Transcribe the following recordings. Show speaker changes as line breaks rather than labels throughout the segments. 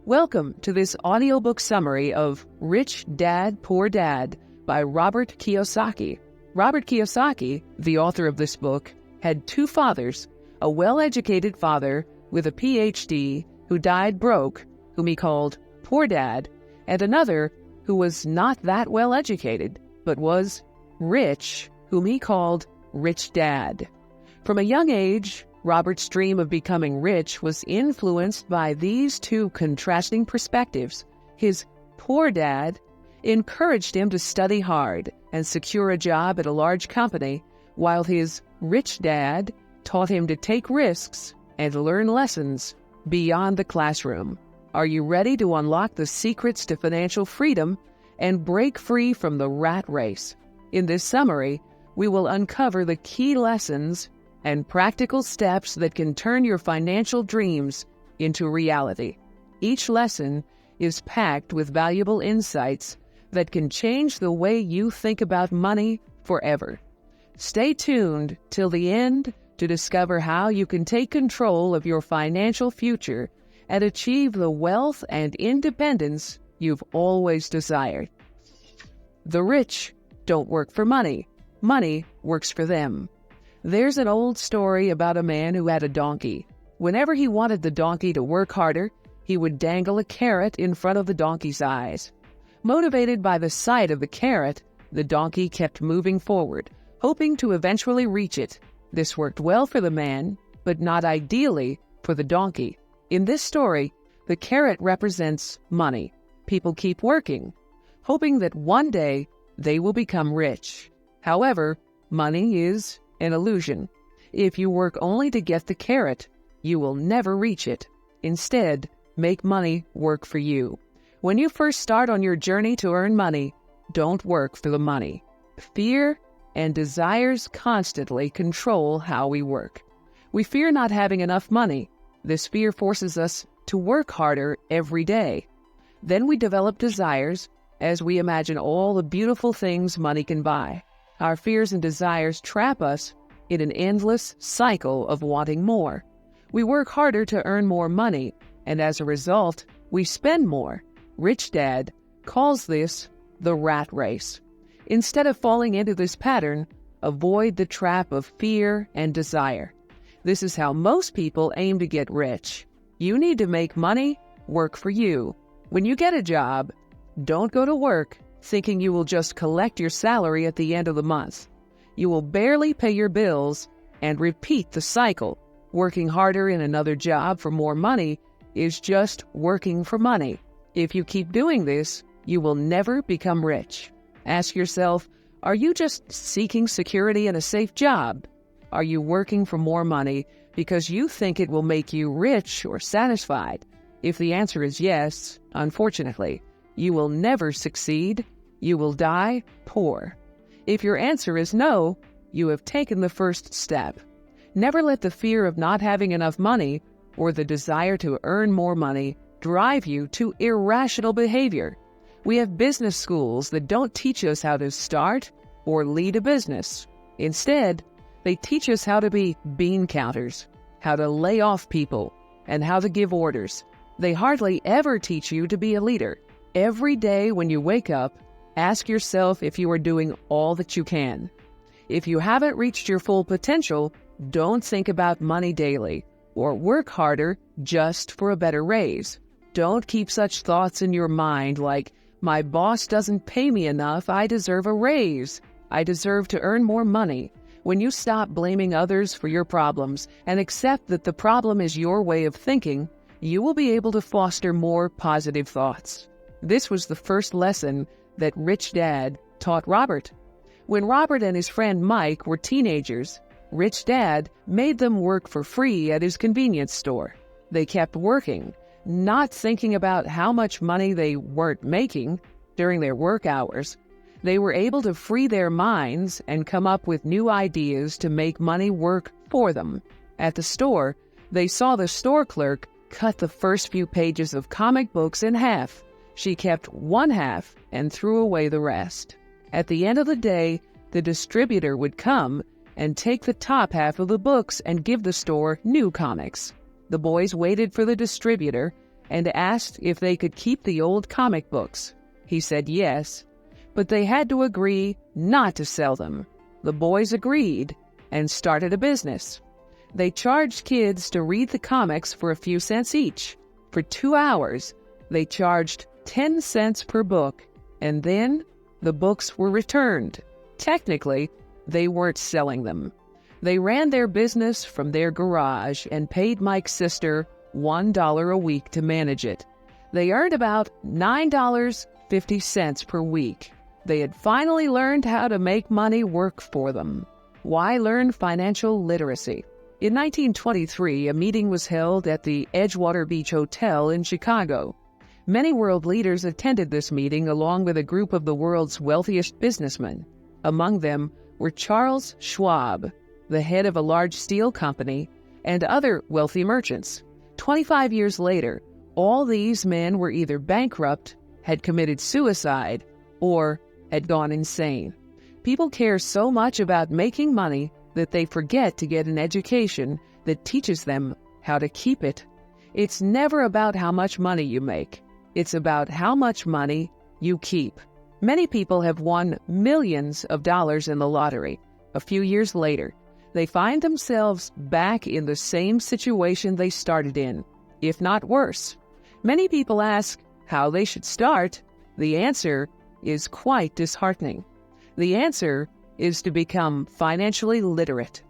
Welcome to this audiobook summary of Rich Dad, Poor Dad by Robert Kiyosaki. Robert Kiyosaki, the author of this book, had two fathers, a well-educated father with a PhD who died broke, whom he called Poor Dad, and another who was not that well-educated, but was rich, whom he called Rich Dad. From a young age, Robert's dream of becoming rich was influenced by these two contrasting perspectives. His poor dad encouraged him to study hard and secure a job at a large company, while his rich dad taught him to take risks and learn lessons beyond the classroom. Are you ready to unlock the secrets to financial freedom and break free from the rat race? In this summary, we will uncover the key lessons and practical steps that can turn your financial dreams into reality. Each lesson is packed with valuable insights that can change the way you think about money forever. Stay tuned till the end to discover how you can take control of your financial future and achieve the wealth and independence you've always desired. The rich don't work for money. Money works for them. There's an old story about a man who had a donkey. Whenever he wanted the donkey to work harder, he would dangle a carrot in front of the donkey's eyes. Motivated by the sight of the carrot, the donkey kept moving forward, hoping to eventually reach it. This worked well for the man, but not ideally for the donkey. In this story, the carrot represents money. People keep working, hoping that one day they will become rich. However, money is an illusion. If you work only to get the carrot, you will never reach it. Instead, make money work for you. When you first start on your journey to earn money, don't work for the money. Fear and desires constantly control how we work. We fear not having enough money. This fear forces us to work harder every day. Then we develop desires as we imagine all the beautiful things money can buy. Our fears and desires trap us in an endless cycle of wanting more. We work harder to earn more money, and as a result, we spend more. Rich Dad calls this the rat race. Instead of falling into this pattern, avoid the trap of fear and desire. This is how most people aim to get rich. You need to make money work for you. When you get a job, don't go to work thinking you will just collect your salary at the end of the month. You will barely pay your bills and repeat the cycle. Working harder in another job for more money is just working for money. If you keep doing this, you will never become rich. Ask yourself, are you just seeking security and a safe job? Are you working for more money because you think it will make you rich or satisfied? If the answer is yes, unfortunately, you will never succeed. You will die poor. If your answer is no, you have taken the first step. Never let the fear of not having enough money or the desire to earn more money drive you to irrational behavior. We have business schools that don't teach us how to start or lead a business. Instead, they teach us how to be bean counters, how to lay off people, and how to give orders. They hardly ever teach you to be a leader. Every day when you wake up, ask yourself if you are doing all that you can. If you haven't reached your full potential, don't think about money daily or work harder just for a better raise. Don't keep such thoughts in your mind like, my boss doesn't pay me enough, I deserve a raise. I deserve to earn more money. When you stop blaming others for your problems and accept that the problem is your way of thinking, you will be able to foster more positive thoughts. This was the first lesson that Rich Dad taught Robert. When Robert and his friend Mike were teenagers, Rich Dad made them work for free at his convenience store. They kept working, not thinking about how much money they weren't making during their work hours. They were able to free their minds and come up with new ideas to make money work for them. At the store, they saw the store clerk cut the first few pages of comic books in half. She kept one half and threw away the rest. At the end of the day, the distributor would come and take the top half of the books and give the store new comics. The boys waited for the distributor and asked if they could keep the old comic books. He said yes, but they had to agree not to sell them. The boys agreed and started a business. They charged kids to read the comics for a few cents each. For 2 hours, they charged 10 cents per book, and then the books were returned. Technically, they weren't selling them. They ran their business from their garage and paid Mike's sister $1 a week to manage it. They earned about $9.50 per week. They had finally learned how to make money work for them. Why learn financial literacy? In 1923, a meeting was held at the Edgewater Beach Hotel in Chicago. Many world leaders attended this meeting along with a group of the world's wealthiest businessmen. Among them were Charles Schwab, the head of a large steel company, and other wealthy merchants. 25 years later, all these men were either bankrupt, had committed suicide, or had gone insane. People care so much about making money that they forget to get an education that teaches them how to keep it. It's never about how much money you make. It's about how much money you keep. Many people have won millions of dollars in the lottery. A few years later, they find themselves back in the same situation they started in, if not worse. Many people ask how they should start. The answer is quite disheartening. The answer is to become financially literate.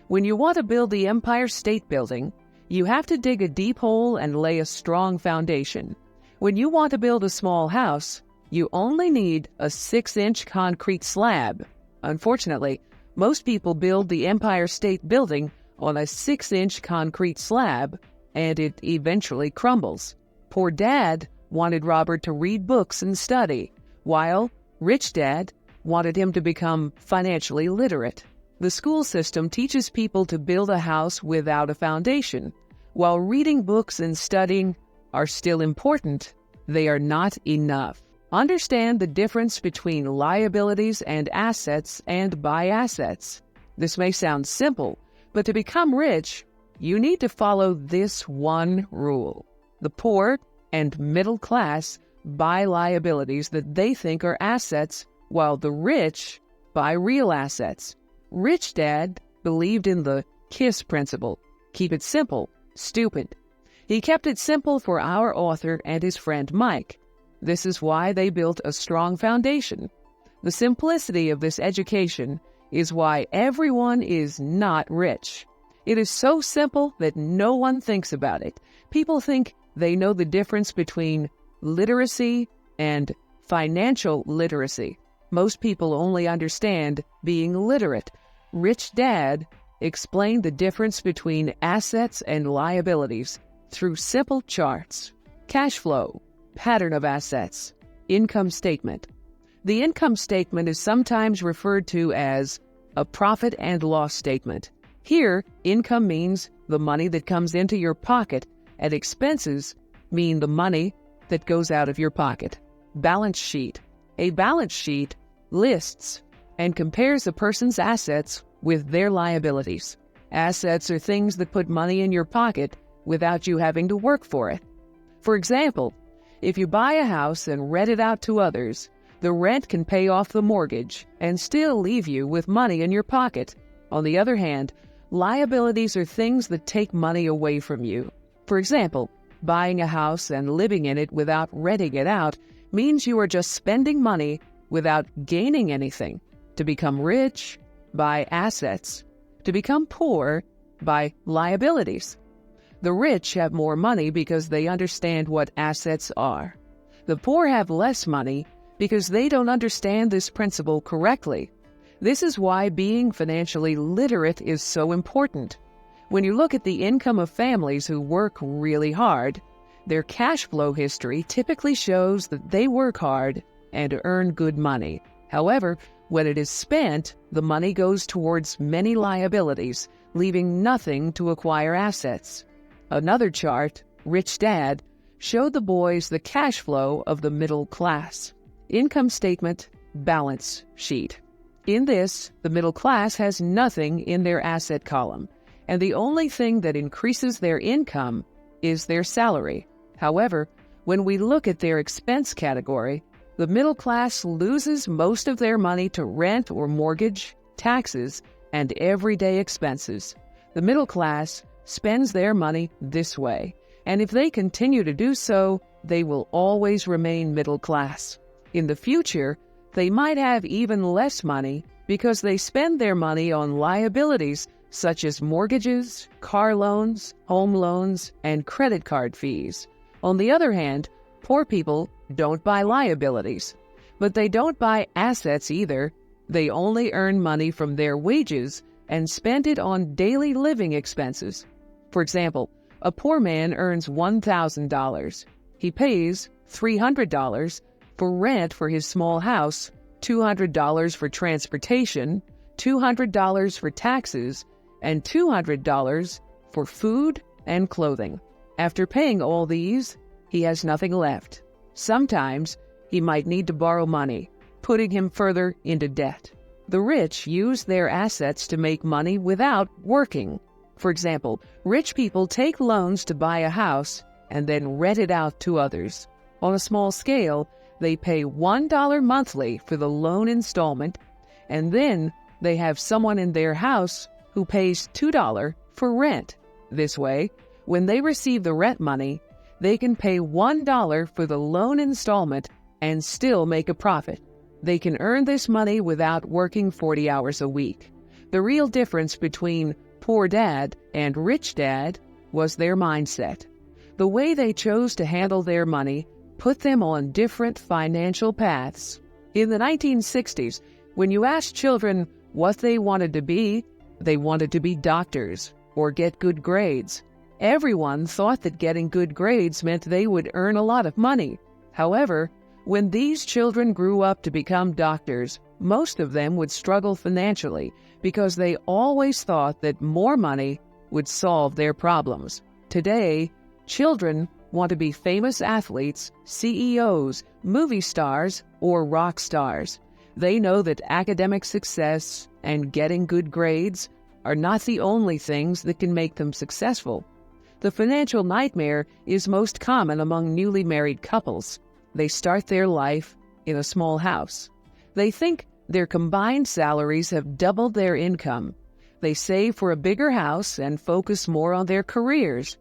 When you want to build the Empire State Building, you have to dig a deep hole and lay a strong foundation. When you want to build a small house, you only need a 6-inch concrete slab. Unfortunately, most people build the Empire State Building on a 6-inch concrete slab, and it eventually crumbles. Poor Dad wanted Robert to read books and study, while Rich Dad wanted him to become financially literate. The school system teaches people to build a house without a foundation. While reading books and studying are still important, they are not enough. Understand the difference between liabilities and assets and buy assets. This may sound simple, but to become rich, you need to follow this one rule. The poor and middle class buy liabilities that they think are assets, while the rich buy real assets. Rich Dad believed in the KISS principle. Keep it simple, stupid. He kept it simple for our author and his friend Mike. This is why they built a strong foundation. The simplicity of this education is why everyone is not rich. It is so simple that no one thinks about it. People think they know the difference between literacy and financial literacy. Most people only understand being literate. Rich Dad explained the difference between assets and liabilities through simple charts. Cash flow, pattern of assets, income statement. The income statement is sometimes referred to as a profit and loss statement. Here, income means the money that comes into your pocket, and expenses mean the money that goes out of your pocket. Balance sheet. A balance sheet lists and compares a person's assets with their liabilities. Assets are things that put money in your pocket without you having to work for it. For example, if you buy a house and rent it out to others, the rent can pay off the mortgage and still leave you with money in your pocket. On the other hand, liabilities are things that take money away from you. For example, buying a house and living in it without renting it out means you are just spending money without gaining anything. To become rich, buy assets. To become poor, buy liabilities. The rich have more money because they understand what assets are. The poor have less money because they don't understand this principle correctly. This is why being financially literate is so important. When you look at the income of families who work really hard, their cash flow history typically shows that they work hard and earn good money. However, when it is spent, the money goes towards many liabilities, leaving nothing to acquire assets. Another chart, Rich Dad, showed the boys the cash flow of the middle class. Income statement, balance sheet. In this, the middle class has nothing in their asset column, and the only thing that increases their income is their salary. However, when we look at their expense category, the middle class loses most of their money to rent or mortgage, taxes, and everyday expenses. The middle class spends their money this way, and if they continue to do so, they will always remain middle class. In the future, they might have even less money because they spend their money on liabilities such as mortgages, car loans, home loans, and credit card fees. On the other hand, poor people don't buy liabilities, but they don't buy assets either. They only earn money from their wages and spend it on daily living expenses. For example, a poor man earns $1,000. He pays $300 for rent for his small house, $200 for transportation, $200 for taxes, and $200 for food and clothing. After paying all these, he has nothing left. Sometimes he might need to borrow money, putting him further into debt. The rich use their assets to make money without working. For example, rich people take loans to buy a house and then rent it out to others. On a small scale, they pay $1 monthly for the loan installment, and then they have someone in their house who pays $2 for rent. This way, when they receive the rent money, they can pay $1 for the loan installment and still make a profit. They can earn this money without working 40 hours a week. The real difference between poor dad and rich dad was their mindset. The way they chose to handle their money put them on different financial paths. In the 1960s, when you asked children what they wanted to be, they wanted to be doctors or get good grades. Everyone thought that getting good grades meant they would earn a lot of money. However, when these children grew up to become doctors, most of them would struggle financially because they always thought that more money would solve their problems. Today, children want to be famous athletes, CEOs, movie stars, or rock stars. They know that academic success and getting good grades are not the only things that can make them successful. The financial nightmare is most common among newly married couples. They start their life in a small house. They think their combined salaries have doubled their income. They save for a bigger house and focus more on their careers.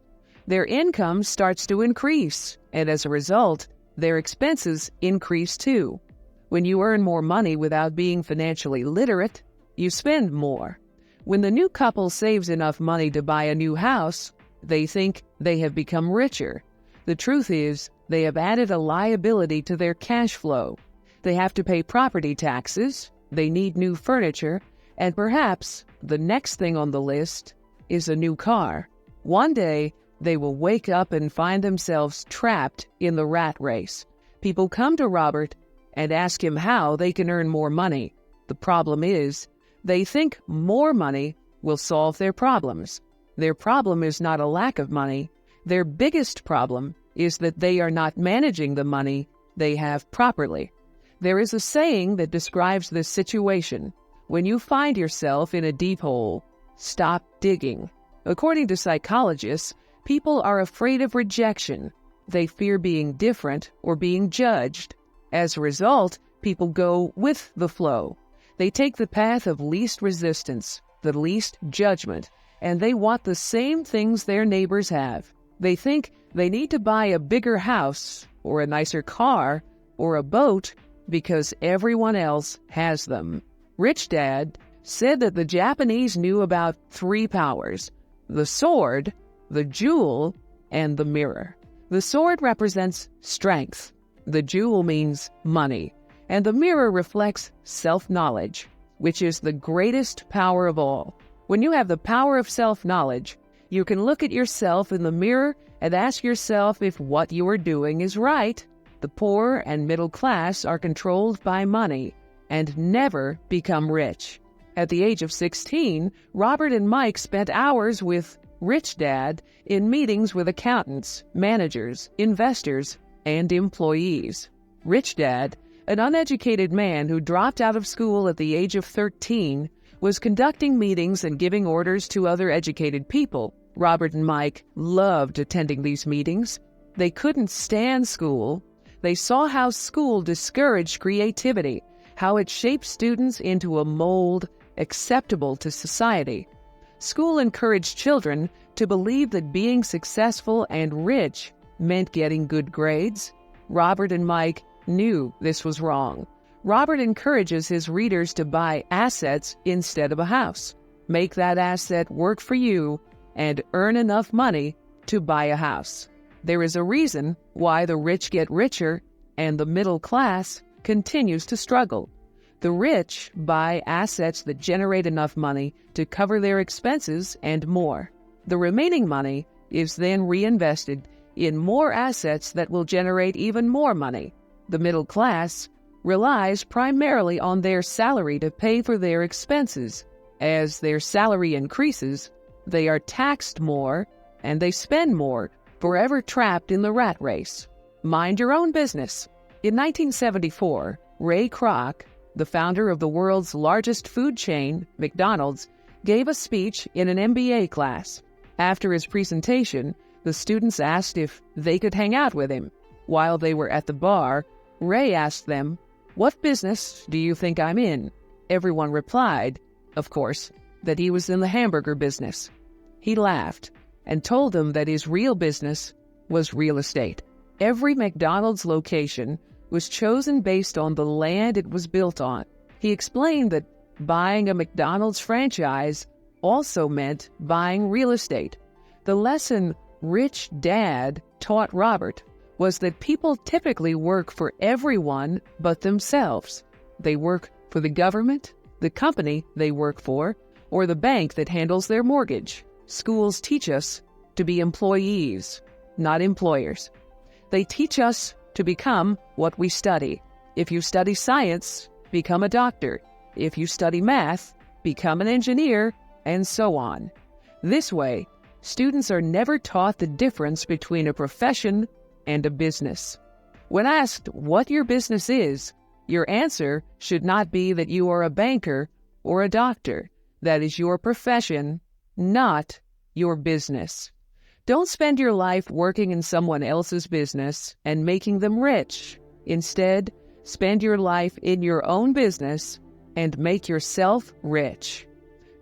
Their income starts to increase, and as a result, their expenses increase too. When you earn more money without being financially literate, you spend more. When the new couple saves enough money to buy a new house, they think they have become richer. The truth is, they have added a liability to their cash flow. They have to pay property taxes, they need new furniture, and perhaps the next thing on the list is a new car. One day, they will wake up and find themselves trapped in the rat race. People come to Robert and ask him how they can earn more money. The problem is, they think more money will solve their problems. Their problem is not a lack of money. Their biggest problem is that they are not managing the money they have properly. There is a saying that describes this situation. When you find yourself in a deep hole, stop digging. According to psychologists, people are afraid of rejection. They fear being different or being judged. As a result, people go with the flow. They take the path of least resistance, the least judgment, and they want the same things their neighbors have. They think they need to buy a bigger house or a nicer car or a boat because everyone else has them. Rich Dad said that the Japanese knew about 3 powers: the sword, the jewel, and the mirror. The sword represents strength. The jewel means money. And the mirror reflects self-knowledge, which is the greatest power of all. When you have the power of self-knowledge, you can look at yourself in the mirror and ask yourself if what you are doing is right. The poor and middle class are controlled by money and never become rich. At the age of 16, Robert and Mike spent hours with Rich Dad in meetings with accountants, managers, investors, and employees. Rich Dad, an uneducated man who dropped out of school at the age of 13, was conducting meetings and giving orders to other educated people. Robert and Mike loved attending these meetings. They couldn't stand school. They saw how school discouraged creativity, how it shaped students into a mold acceptable to society. School encouraged children to believe that being successful and rich meant getting good grades. Robert and Mike knew this was wrong. Robert encourages his readers to buy assets instead of a house. Make that asset work for you and earn enough money to buy a house. There is a reason why the rich get richer and the middle class continues to struggle. The rich buy assets that generate enough money to cover their expenses and more. The remaining money is then reinvested in more assets that will generate even more money. The middle class relies primarily on their salary to pay for their expenses. As their salary increases, they are taxed more and they spend more, forever trapped in the rat race. Mind your own business. In 1974, Ray Kroc, the founder of the world's largest food chain, McDonald's, gave a speech in an MBA class. After his presentation, the students asked if they could hang out with him. While they were at the bar, Ray asked them, "What business do you think I'm in?" Everyone replied, of course, that he was in the hamburger business. He laughed and told them that his real business was real estate. Every McDonald's location was chosen based on the land it was built on. He explained that buying a McDonald's franchise also meant buying real estate. The lesson Rich Dad taught Robert was that people typically work for everyone but themselves. They work for the government, the company they work for, or the bank that handles their mortgage. Schools teach us to be employees, not employers. They teach us to become what we study. If you study science, become a doctor. If you study math, become an engineer, and so on. This way, students are never taught the difference between a profession and a business. When asked what your business is, your answer should not be that you are a banker or a doctor. That is your profession, not your business. Don't spend your life working in someone else's business and making them rich. Instead, spend your life in your own business and make yourself rich.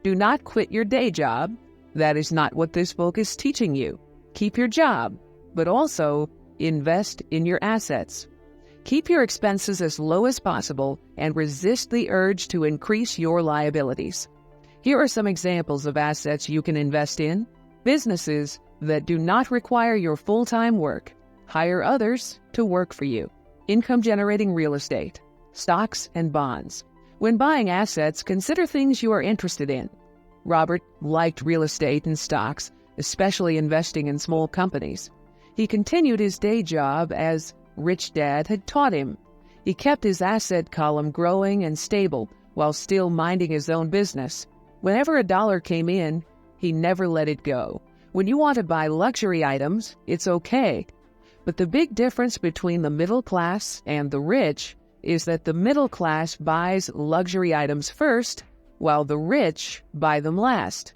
Do not quit your day job. That is not what this book is teaching you. Keep your job, but also invest in your assets. Keep your expenses as low as possible and resist the urge to increase your liabilities. Here are some examples of assets you can invest in. Businesses that do not require your full-time work. Hire others to work for you. Income-generating real estate. Stocks and bonds. When buying assets, consider things you are interested in. Robert liked real estate and stocks, especially investing in small companies. He continued his day job as Rich Dad had taught him. He kept his asset column growing and stable while still minding his own business. Whenever a dollar came in, he never let it go. When you want to buy luxury items, it's okay. But the big difference between the middle class and the rich is that the middle class buys luxury items first, while the rich buy them last.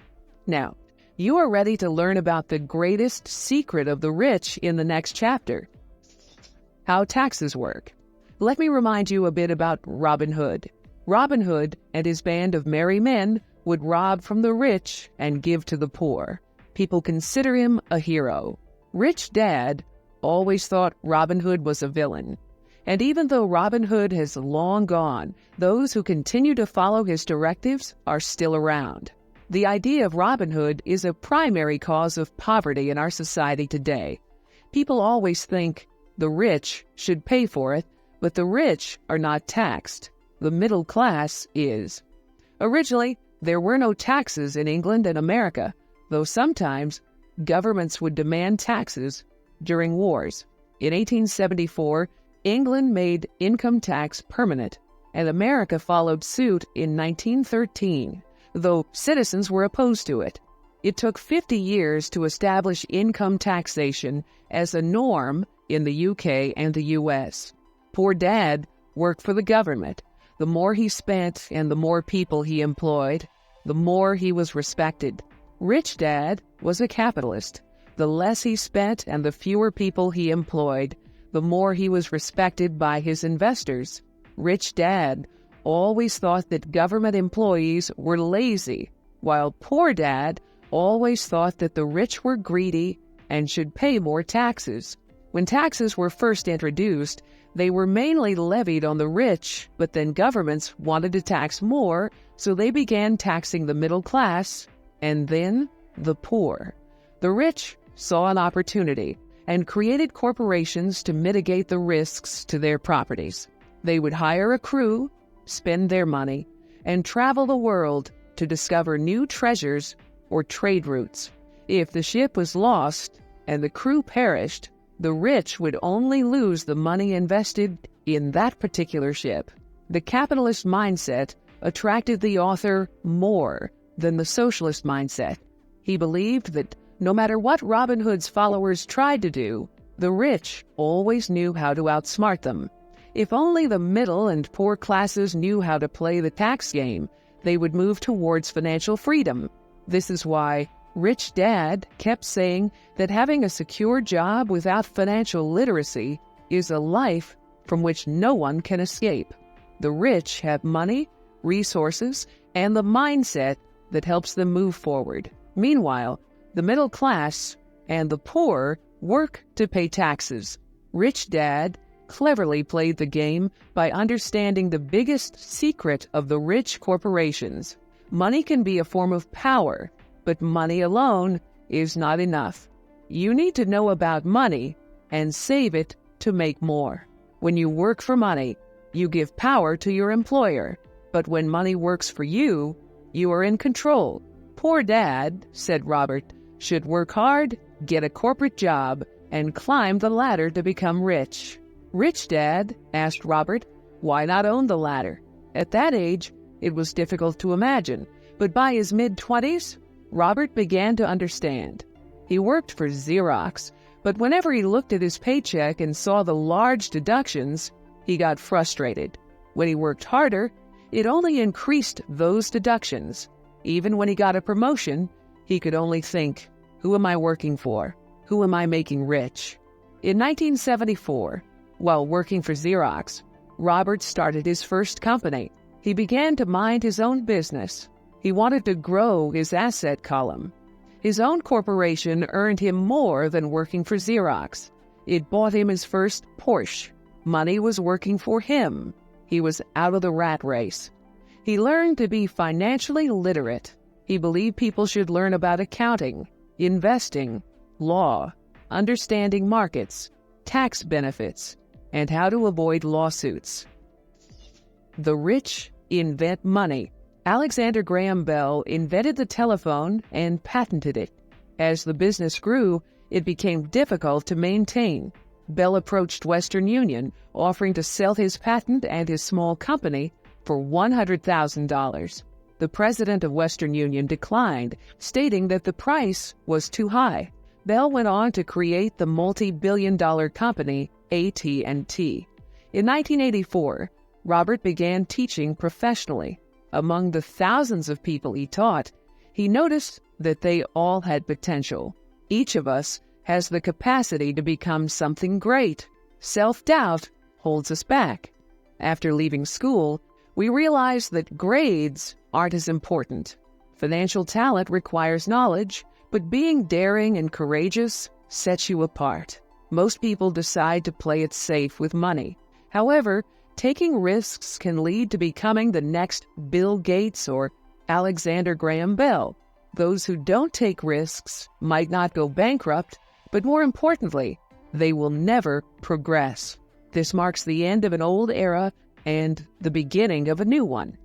Now, you are ready to learn about the greatest secret of the rich in the next chapter: how taxes work. Let me remind you a bit about Robin Hood. Robin Hood and his band of merry men would rob from the rich and give to the poor. People consider him a hero. Rich Dad always thought Robin Hood was a villain. And even though Robin Hood has long gone, those who continue to follow his directives are still around. The idea of Robin Hood is a primary cause of poverty in our society today. People always think the rich should pay for it, but the rich are not taxed. The middle class is. Originally, there were no taxes in England and America, though sometimes governments would demand taxes during wars. In 1874, England made income tax permanent, and America followed suit in 1913, though citizens were opposed to it. It took 50 years to establish income taxation as a norm in the UK and the US. Poor Dad worked for the government. The more he spent and the more people he employed, the more he was respected. Rich Dad was a capitalist. The less he spent and the fewer people he employed, the more he was respected by his investors. Rich Dad always thought that government employees were lazy, while Poor Dad always thought that the rich were greedy and should pay more taxes. When taxes were first introduced, they were mainly levied on the rich, but then governments wanted to tax more, so they began taxing the middle class and then the poor. The rich saw an opportunity and created corporations to mitigate the risks to their properties. They would hire a crew, spend their money, and travel the world to discover new treasures or trade routes. If the ship was lost and the crew perished, the rich would only lose the money invested in that particular ship. The capitalist mindset attracted the author more than the socialist mindset. He believed that no matter what Robin Hood's followers tried to do, the rich always knew how to outsmart them. If only the middle and poor classes knew how to play the tax game, they would move towards financial freedom. This is why Rich Dad kept saying that having a secure job without financial literacy is a life from which no one can escape. The rich have money, resources, and the mindset that helps them move forward. Meanwhile, the middle class and the poor work to pay taxes. Rich Dad cleverly played the game by understanding the biggest secret of the rich corporations. Money can be a form of power, but money alone is not enough. You need to know about money and save it to make more. When you work for money, you give power to your employer. But when money works for you, you are in control. Poor Dad, said Robert, should work hard, get a corporate job, and climb the ladder to become rich. Rich Dad asked Robert, why not own the ladder? At that age, it was difficult to imagine, but by his mid-20s, Robert began to understand. He worked for Xerox, but whenever he looked at his paycheck and saw the large deductions, he got frustrated. When he worked harder, it only increased those deductions. Even when he got a promotion, he could only think, who am I working for? Who am I making rich? In 1974, while working for Xerox, Robert started his first company. He began to mind his own business. He wanted to grow his asset column. His own corporation earned him more than working for Xerox. It bought him his first Porsche. Money was working for him. He was out of the rat race. He learned to be financially literate. He believed people should learn about accounting, investing, law, understanding markets, tax benefits, and how to avoid lawsuits. The rich invent money. Alexander Graham Bell invented the telephone and patented it. As the business grew, it became difficult to maintain. Bell approached Western Union, offering to sell his patent and his small company for $100,000. The president of Western Union declined, stating that the price was too high. Bell went on to create the multi-billion-dollar company AT&T. In 1984, Robert began teaching professionally. Among the thousands of people he taught, he noticed that they all had potential. Each of us has the capacity to become something great. Self-doubt holds us back. After leaving school, we realized that grades aren't as important. Financial talent requires knowledge, but being daring and courageous sets you apart. Most people decide to play it safe with money. However, taking risks can lead to becoming the next Bill Gates or Alexander Graham Bell. Those who don't take risks might not go bankrupt, but more importantly, they will never progress. This marks the end of an old era and the beginning of a new one.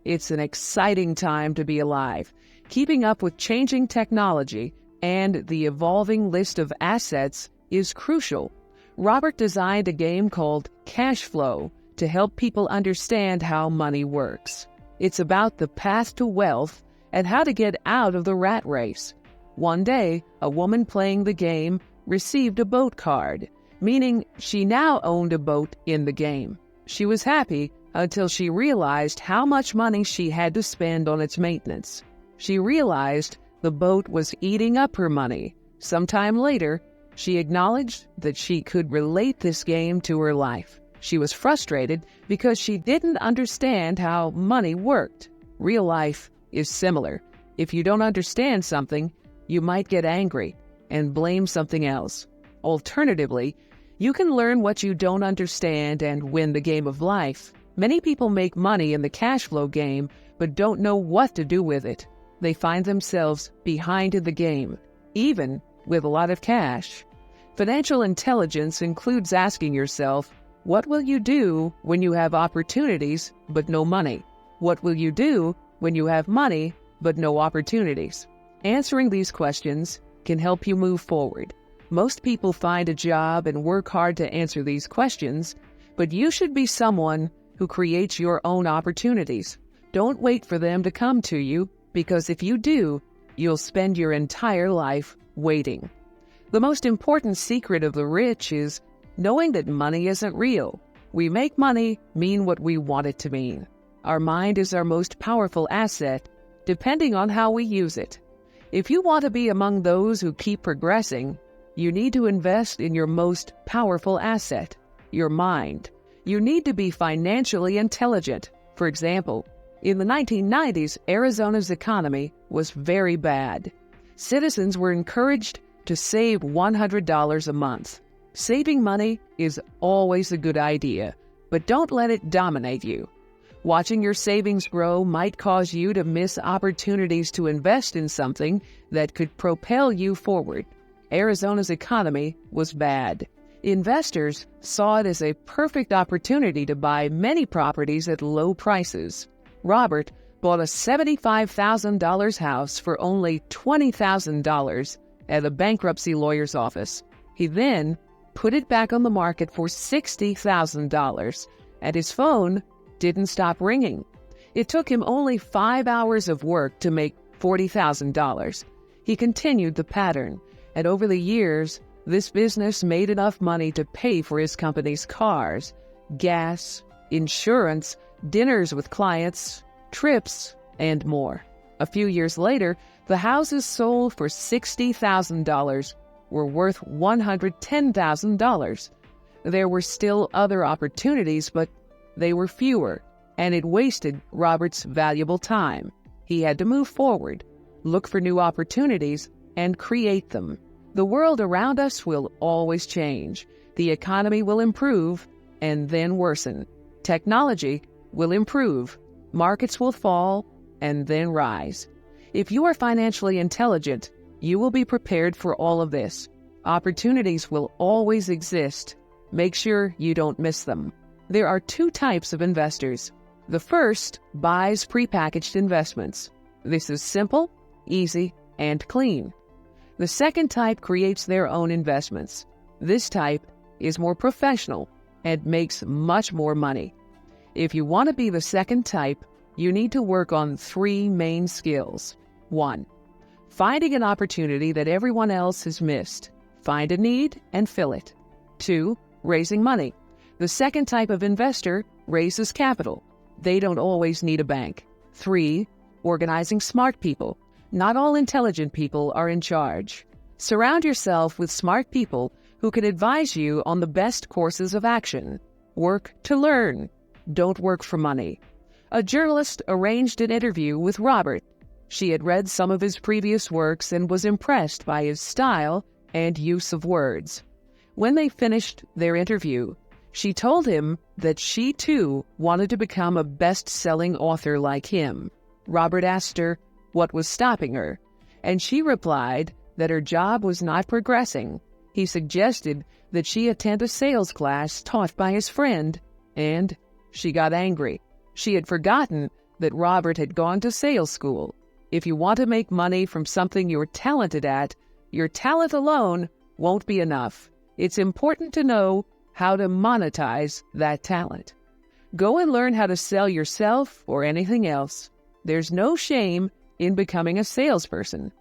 It's an exciting time to be alive. Keeping up with changing technology and the evolving list of assets is crucial. Robert designed a game called Cash Flow to help people understand how money works. It's about the path to wealth and how to get out of the rat race. One day, a woman playing the game received a boat card, meaning she now owned a boat in the game. She was happy until she realized how much money she had to spend on its maintenance. She realized the boat was eating up her money, Sometime later, she acknowledged that she could relate this game to her life. She was frustrated because she didn't understand how money worked. Real life is similar. If you don't understand something, you might get angry and blame something else. Alternatively, you can learn what you don't understand and win the game of life. Many people make money in the cash flow game, but don't know what to do with it. They find themselves behind in the game, even with a lot of cash. Financial intelligence includes asking yourself, what will you do when you have opportunities but no money? What will you do when you have money but no opportunities? Answering these questions can help you move forward. Most people find a job and work hard to answer these questions, but you should be someone who creates your own opportunities. Don't wait for them to come to you, because if you do, you'll spend your entire life waiting. The most important secret of the rich is knowing that money isn't real. We make money mean what we want it to mean. Our mind is our most powerful asset, depending on how we use it. If you want to be among those who keep progressing, you need to invest in your most powerful asset, your mind. You need to be financially intelligent. For example, in the 1990s, Arizona's economy was very bad. Citizens were encouraged to save $100 a month. Saving money is always a good idea, but don't let it dominate you. Watching your savings grow might cause you to miss opportunities to invest in something that could propel you forward. Arizona's economy was bad. Investors saw it as a perfect opportunity to buy many properties at low prices. Robert bought a $75,000 house for only $20,000 at a bankruptcy lawyer's office. He then put it back on the market for $60,000, and his phone didn't stop ringing. It took him only 5 hours of work to make $40,000. He continued the pattern, and over the years, this business made enough money to pay for his company's cars, gas, insurance, dinners with clients, trips, and more. A few years later, the houses sold for $60,000 were worth $110,000. There were still other opportunities, but they were fewer, and it wasted Robert's valuable time. He had to move forward, look for new opportunities, and create them. The world around us will always change. The economy will improve and then worsen. Technology will improve. Markets will fall and then rise. If you are financially intelligent, you will be prepared for all of this. Opportunities will always exist. Make sure you don't miss them. There are two types of investors. The first buys prepackaged investments. This is simple, easy, and clean. The second type creates their own investments. This type is more professional and makes much more money. If you want to be the second type, you need to work on 3 main skills. 1. Finding an opportunity that everyone else has missed. Find a need and fill it. 2. Raising money. The second type of investor raises capital. They don't always need a bank. 3. Organizing smart people. Not all intelligent people are in charge. Surround yourself with smart people who can advise you on the best courses of action. Work to learn. Don't work for money. A journalist arranged an interview with Robert. She had read some of his previous works and was impressed by his style and use of words. When they finished their interview, she told him that she too wanted to become a best-selling author like him. Robert asked her what was stopping her, and she replied that her job was not progressing. He suggested that she attend a sales class taught by his friend, and she got angry. She had forgotten that Robert had gone to sales school. If you want to make money from something you're talented at, your talent alone won't be enough. It's important to know how to monetize that talent. Go and learn how to sell yourself or anything else. There's no shame in becoming a salesperson.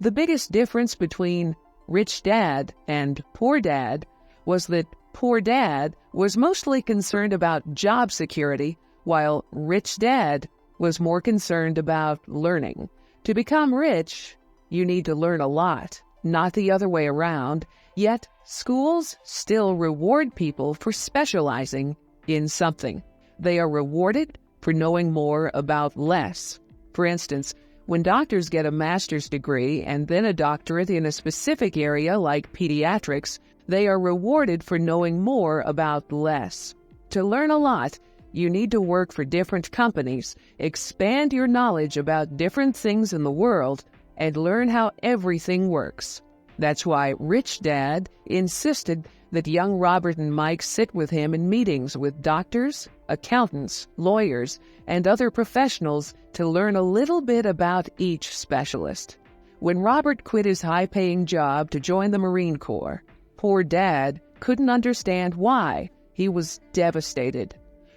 The biggest difference between Rich Dad and Poor Dad was that Poor Dad was mostly concerned about job security, while Rich Dad was more concerned about learning. To become rich, you need to learn a lot. not the other way around, yet schools still reward people for specializing in something. They are rewarded for knowing more about less. For instance, when doctors get a master's degree and then a doctorate in a specific area like pediatrics, they are rewarded for knowing more about less. To learn a lot, you need to work for different companies, expand your knowledge about different things in the world, and learn how everything works. That's why Rich Dad insisted that young Robert and Mike sit with him in meetings with doctors, accountants, lawyers, and other professionals to learn a little bit about each specialist. When Robert quit his high-paying job to join the Marine Corps, poor Dad couldn't understand why. He was devastated.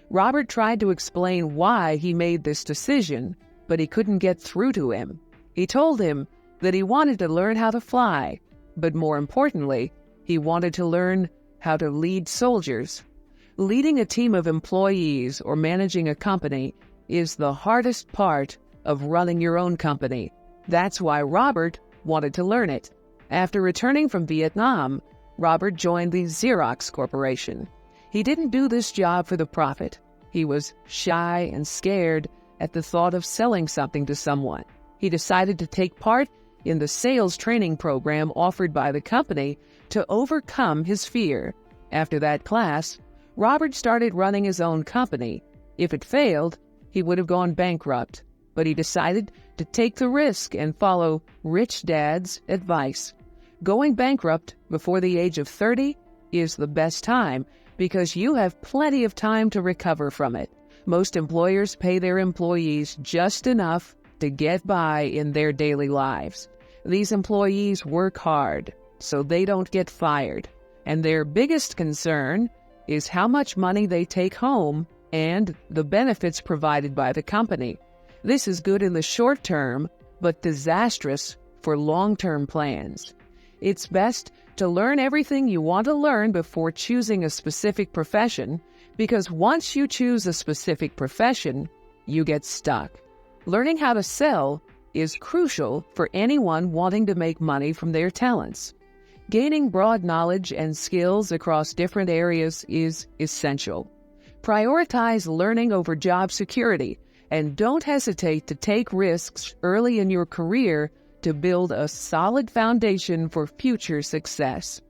Robert tried to explain why he made this decision, but he couldn't get through to him. He told him that he wanted to learn how to fly, but more importantly, he wanted to learn how to lead soldiers. Leading a team of employees or managing a company is the hardest part of running your own company. That's why Robert wanted to learn it. After returning from Vietnam, Robert joined the Xerox Corporation. He didn't do this job for the profit. He was shy and scared at the thought of selling something to someone. He decided to take part in the sales training program offered by the company to overcome his fear. After that class, Robert started running his own company. If it failed, he would have gone bankrupt, but he decided to take the risk and follow Rich Dad's advice. Going bankrupt before the age of 30 is the best time because you have plenty of time to recover from it. Most employers pay their employees just enough to get by in their daily lives. These employees work hard so they don't get fired, and their biggest concern is how much money they take home and the benefits provided by the company. This is good in the short term, but disastrous for long-term plans. It's best to learn everything you want to learn before choosing a specific profession, because once you choose a specific profession, you get stuck. Learning how to sell is crucial for anyone wanting to make money from their talents. Gaining broad knowledge and skills across different areas is essential. Prioritize learning over job security, and don't hesitate to take risks early in your career to build a solid foundation for future success.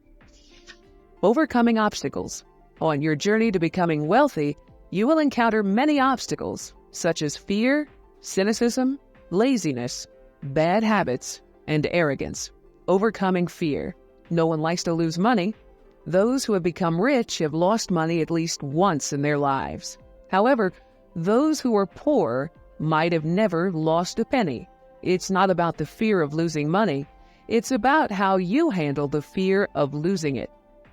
Overcoming obstacles. On your journey to becoming wealthy, you will encounter many obstacles, such as fear, cynicism, laziness, bad habits, and arrogance. Overcoming fear. No one likes to lose money. Those who have become rich have lost money at least once in their lives. However, those who are poor might have never lost a penny. It's not about the fear of losing money. It's about how you handle the fear of losing it.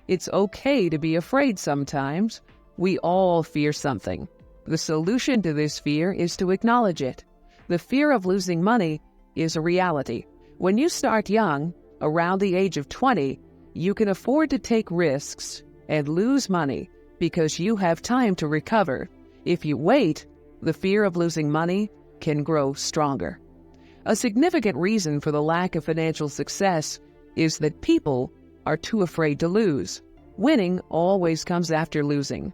It's okay to be afraid sometimes. We all fear something. The solution to this fear is to acknowledge it. The fear of losing money is a reality. When you start young, around the age of 20, you can afford to take risks and lose money because you have time to recover. If you wait, the fear of losing money can grow stronger. A significant reason for the lack of financial success is that people are too afraid to lose. Winning always comes after losing.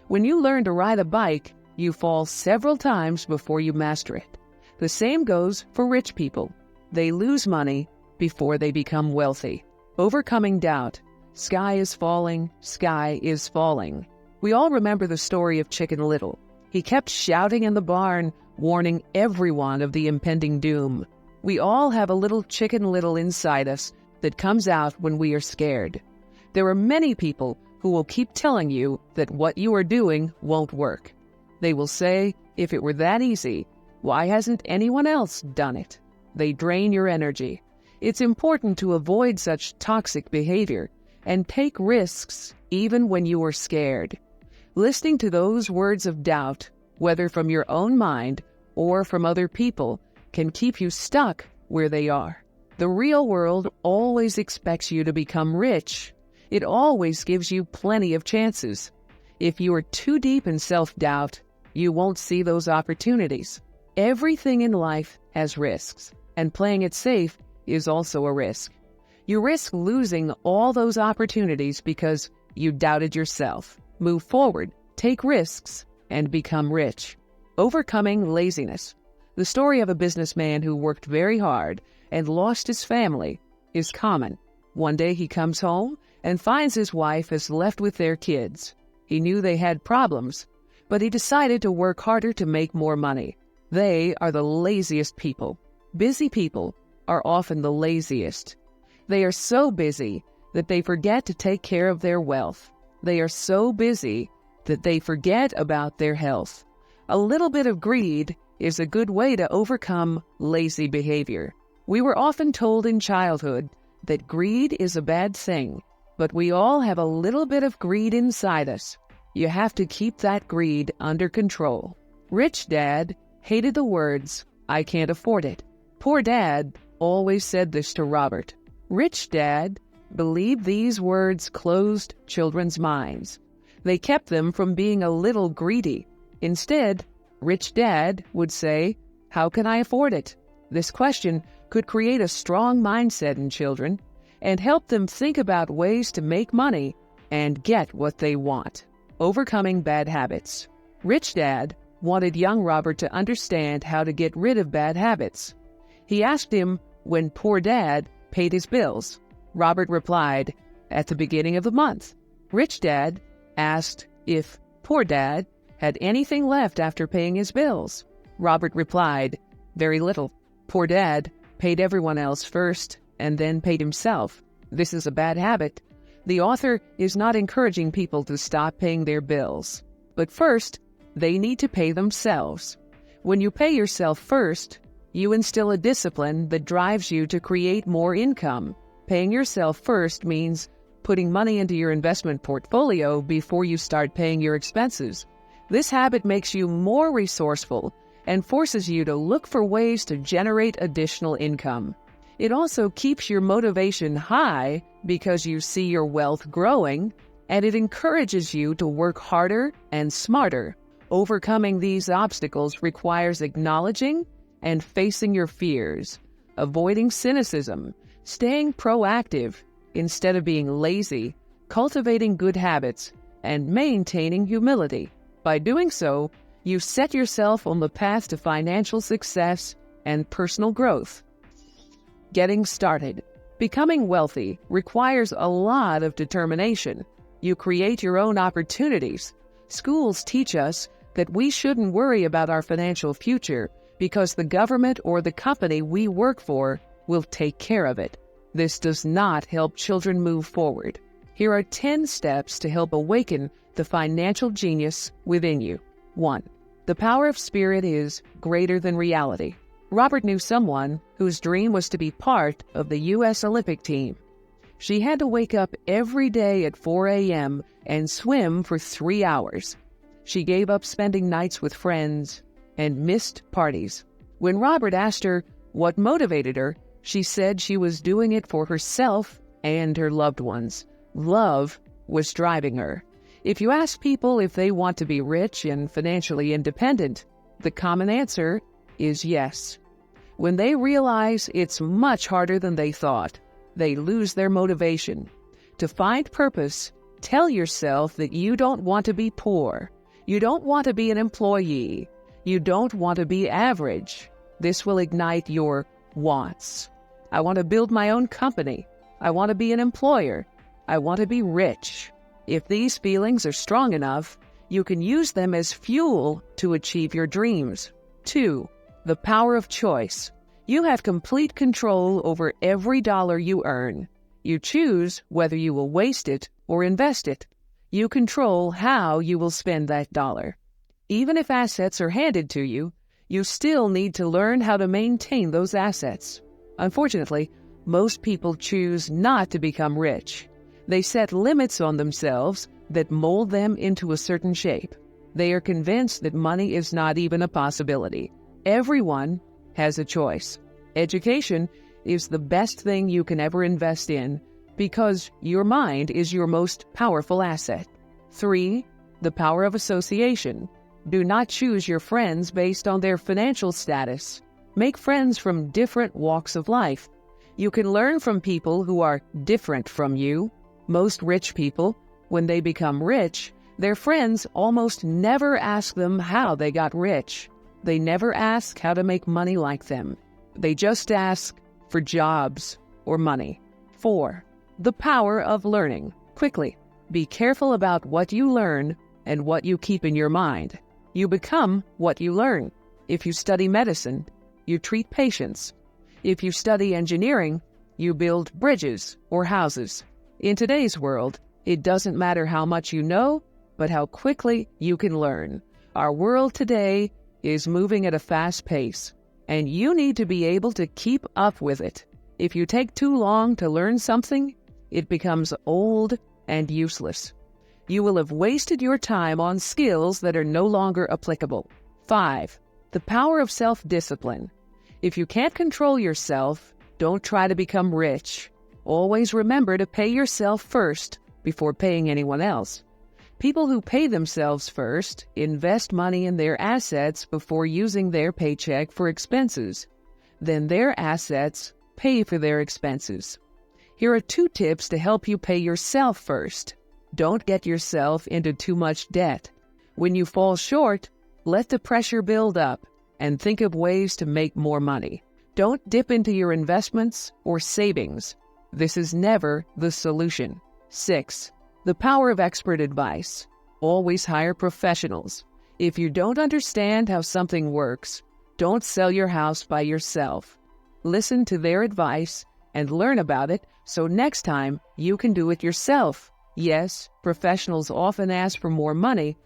When you learn to ride a bike, you fall several times before you master it. The same goes for rich people. They lose money before they become wealthy. Overcoming doubt. Sky is falling, sky is falling. We all remember the story of Chicken Little. He kept shouting in the barn, warning everyone of the impending doom. We all have a little Chicken Little inside us that comes out when we are scared. There are many people who will keep telling you that what you are doing won't work. They will say, if it were that easy, why hasn't anyone else done it? They drain your energy. It's important to avoid such toxic behavior and take risks even when you are scared. Listening to those words of doubt, whether from your own mind or from other people, can keep you stuck where they are. The real world always expects you to become rich. It always gives you plenty of chances. If you are too deep in self-doubt, you won't see those opportunities. Everything in life has risks, and playing it safe is also a risk. You risk losing all those opportunities because you doubted yourself. Move forward, take risks, and become rich. Overcoming laziness. The story of a businessman who worked very hard and lost his family is common. One day he comes home and finds his wife is left with their kids. He knew they had problems, but he decided to work harder to make more money. They are the laziest people. Busy people are often the laziest. They are so busy that they forget to take care of their wealth. They are so busy that they forget about their health. A little bit of greed is a good way to overcome lazy behavior. We were often told in childhood that greed is a bad thing, but we all have a little bit of greed inside us. You have to keep that greed under control. Rich Dad hated the words, "I can't afford it." Poor Dad always said this to Robert. Rich Dad believed these words closed children's minds. They kept them from being a little greedy. Instead, Rich Dad would say, "How can I afford it?" This question could create a strong mindset in children and help them think about ways to make money and get what they want. Overcoming bad habits. Rich Dad wanted young Robert to understand how to get rid of bad habits. He asked him when Poor Dad paid his bills. Robert replied, "At the beginning of the month." Rich Dad asked if Poor Dad had anything left after paying his bills. Robert replied, "Very little. Poor Dad paid everyone else first and then paid himself. This is a bad habit." The author is not encouraging people to stop paying their bills, but first, they need to pay themselves. When you pay yourself first, you instill a discipline that drives you to create more income. Paying yourself first means putting money into your investment portfolio before you start paying your expenses. This habit makes you more resourceful and forces you to look for ways to generate additional income. It also keeps your motivation high because you see your wealth growing, and it encourages you to work harder and smarter. Overcoming these obstacles requires acknowledging and facing your fears, avoiding cynicism, staying proactive instead of being lazy, cultivating good habits, and maintaining humility. By doing so, you set yourself on the path to financial success and personal growth. Getting started. Becoming wealthy requires a lot of determination. You create your own opportunities. Schools teach us that we shouldn't worry about our financial future because the government or the company we work for will take care of it. This does not help children move forward. Here are 10 steps to help awaken the financial genius within you. 1. The power of spirit is greater than reality. Robert knew someone whose dream was to be part of the U.S. Olympic team. She had to wake up every day at 4 a.m. and swim for 3 hours. She gave up spending nights with friends and missed parties. When Robert asked her what motivated her, she said she was doing it for herself and her loved ones. Love was driving her. If you ask people if they want to be rich and financially independent, the common answer is yes. When they realize it's much harder than they thought, they lose their motivation. To find purpose, tell yourself that you don't want to be poor. You don't want to be an employee. You don't want to be average. This will ignite your wants. I want to build my own company. I want to be an employer. I want to be rich. If these feelings are strong enough, you can use them as fuel to achieve your dreams. 2. The power of choice. You have complete control over every dollar you earn. You choose whether you will waste it or invest it. You control how you will spend that dollar. Even if assets are handed to you, you still need to learn how to maintain those assets. Unfortunately, most people choose not to become rich. They set limits on themselves that mold them into a certain shape. They are convinced that money is not even a possibility. Everyone has a choice. Education is the best thing you can ever invest in because your mind is your most powerful asset. 3. The power of association. Do not choose your friends based on their financial status. Make friends from different walks of life. You can learn from people who are different from you. Most rich people, when they become rich, their friends almost never ask them how they got rich. They never ask how to make money like them. They just ask for jobs or money. 4. The power of learning. Quickly, be careful about what you learn and what you keep in your mind. You become what you learn. If you study medicine, you treat patients. If you study engineering, you build bridges or houses. In today's world, it doesn't matter how much you know, but how quickly you can learn. Our world today is moving at a fast pace, and you need to be able to keep up with it. If you take too long to learn something, it becomes old and useless. You will have wasted your time on skills that are no longer applicable. 5. The power of self-discipline. If you can't control yourself, don't try to become rich. Always remember to pay yourself first before paying anyone else. People who pay themselves first invest money in their assets before using their paycheck for expenses. Then their assets pay for their expenses. Here are 2 tips to help you pay yourself first. Don't get yourself into too much debt. When you fall short, let the pressure build up and think of ways to make more money. Don't dip into your investments or savings. This is never the solution. 6. The power of expert advice. Always hire professionals. If you don't understand how something works, don't sell your house by yourself. Listen to their advice and learn about it so next time you can do it yourself. Yes, professionals often ask for more money,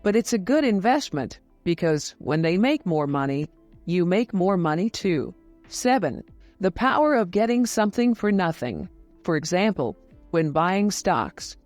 but it's a good investment because when they make more money, you make more money too. 7. The power of getting something for nothing. For example, when buying stocks,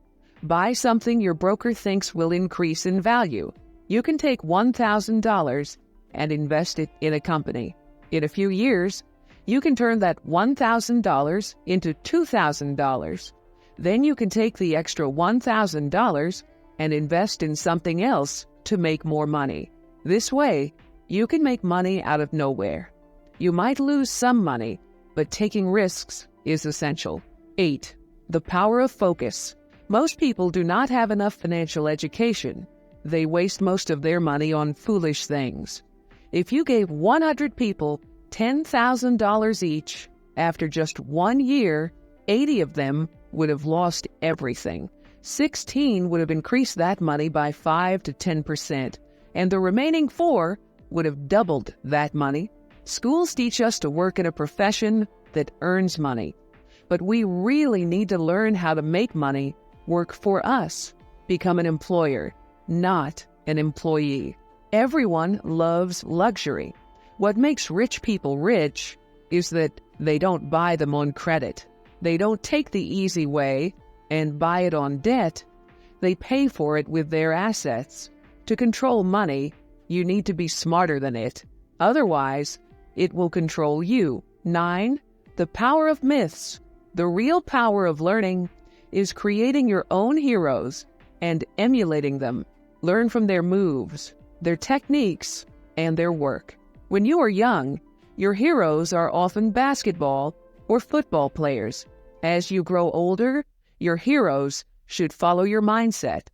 buy something your broker thinks will increase in value. You can take $1,000 and invest it in a company. In a few years, you can turn that $1,000 into $2,000. Then you can take the extra $1,000 and invest in something else to make more money. This way, you can make money out of nowhere. You might lose some money, but taking risks is essential. 8. The power of focus. Most people do not have enough financial education. They waste most of their money on foolish things. If you gave 100 people $10,000 each, after just 1 year, 80 of them would have lost everything. 16 would have increased that money by 5 to 10%, and the remaining 4 would have doubled that money. Schools teach us to work in a profession that earns money, but we really need to learn how to make money work for us. Become an employer, not an employee. Everyone loves luxury. What makes rich people rich is that they don't buy them on credit. They don't take the easy way and buy it on debt. They pay for it with their assets. To control money, you need to be smarter than it. Otherwise, it will control you. 9. The power of myths. The real power of learning is creating your own heroes and emulating them. Learn from their moves, their techniques, and their work. When you are young, your heroes are often basketball or football players. As you grow older, your heroes should follow your mindset.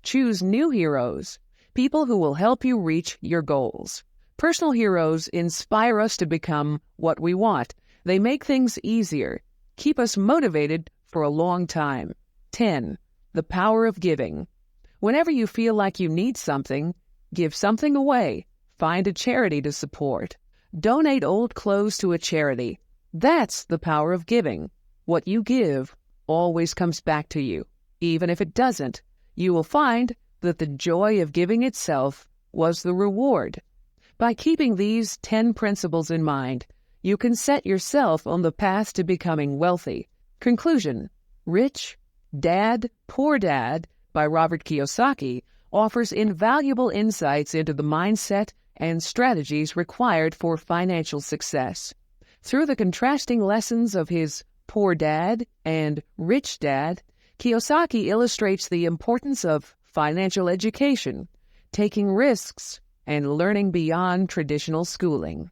Choose new heroes, people who will help you reach your goals. Personal heroes inspire us to become what we want. They make things easier, keep us motivated for a long time. 10. The power of giving. Whenever you feel like you need something, give something away. Find a charity to support. Donate old clothes to a charity. That's the power of giving. What you give always comes back to you. Even if it doesn't, you will find that the joy of giving itself was the reward. By keeping these 10 principles in mind, you can set yourself on the path to becoming wealthy. Conclusion. Rich Dad, Poor Dad by Robert Kiyosaki offers invaluable insights into the mindset and strategies required for financial success. Through the contrasting lessons of his Poor Dad and Rich Dad, Kiyosaki illustrates the importance of financial education, taking risks, and learning beyond traditional schooling.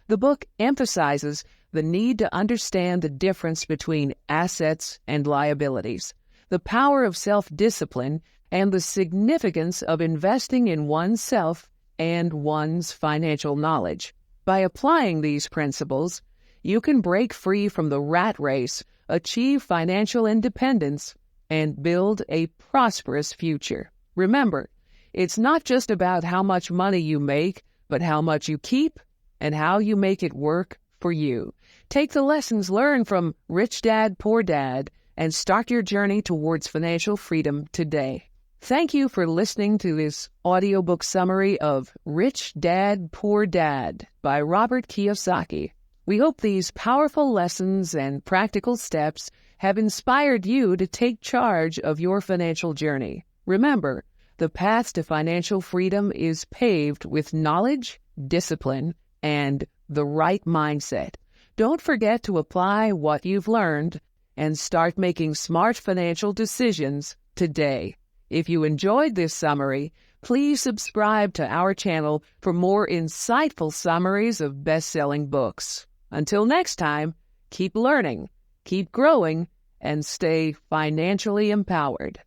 The book emphasizes the need to understand the difference between assets and liabilities, the power of self-discipline, and the significance of investing in oneself and one's financial knowledge. By applying these principles, you can break free from the rat race, achieve financial independence, and build a prosperous future. Remember, it's not just about how much money you make, but how much you keep and how you make it work for you. Take the lessons learned from Rich Dad, Poor Dad and start your journey towards financial freedom today. Thank you for listening to this audiobook summary of Rich Dad, Poor Dad by Robert Kiyosaki. We hope these powerful lessons and practical steps have inspired you to take charge of your financial journey. Remember, the path to financial freedom is paved with knowledge, discipline, and the right mindset. Don't forget to apply what you've learned and start making smart financial decisions today. If you enjoyed this summary, please subscribe to our channel for more insightful summaries of best-selling books. Until next time, keep learning, keep growing, and stay financially empowered.